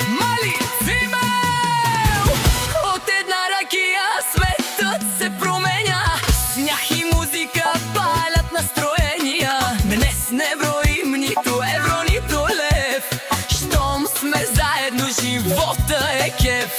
Мали Цимел! От една ракия светът се променя, смях и музика палят настроения. Днес не броим нито евро, нито лев, щом сме заедно, живота е кеф.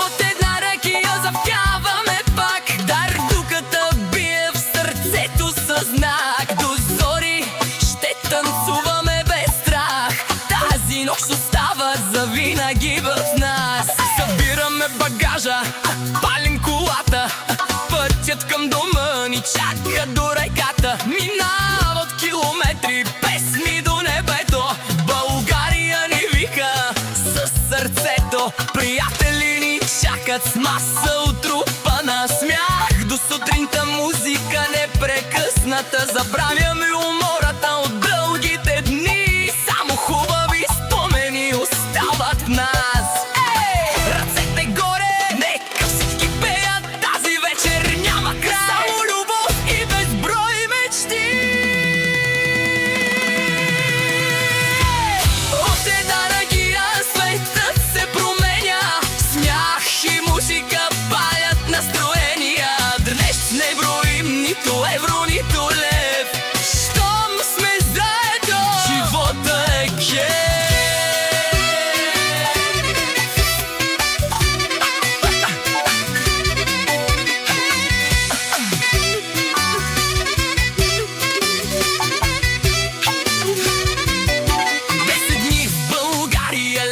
От една ракия завкяваме пак дар, дуката бие в сърцето със знак. До зори ще танцуваме без страх, тази нощ остава завинаги в нас. Събираме багажа, палим колата, пътят към дома ни чака до реката. Минават километри, песни до небето, България ни вика със сърцето. Приятели ни чакат с маса отрупана, смях до сутринта, музика непрекъсната. Забравяме умората от дългите дни, само хубави спомени остават в нас. Ръцете горе, нека всички пеят, тази вечер няма край, само любов и безброй мечти. От една ракия светът се променя, смях и музика палят настроения. Днес не броим нито евро, нито лев, щом сме заедно, живота е кеф.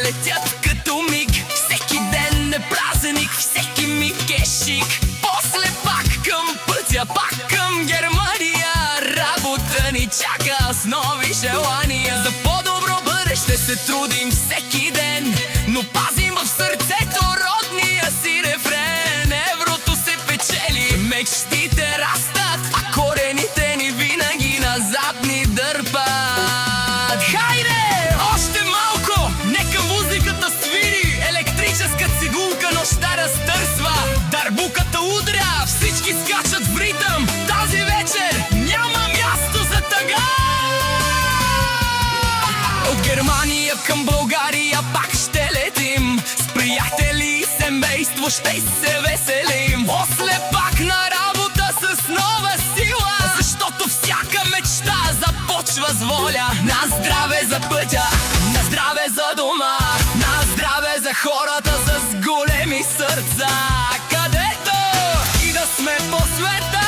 Летят като миг, всеки ден е празник, всеки миг е шик. После пак към пътя, пак към Германия, работа ни чака с нови желания. За по-добро бъдеще се трудим всеки ден, но пазим в сърцето родния си рефрен. Еврото се печели, мечтите растат, а корените ни винаги назад ни дърпат. Хайде! Още малко! Нека музиката свири, електрическа цигулка нощта разтърсва, дарбуката удря, всички скачат в ритъм. Тази вечер няма място за тъга. От Германия към България пак ще летим, с приятели и семейство ще се веселим. После пак на работа с нова сила, защото всяка мечта започва с воля. На здраве за пътя, на здраве за дома, на здраве за хората с големи сърца, където и да сме по света.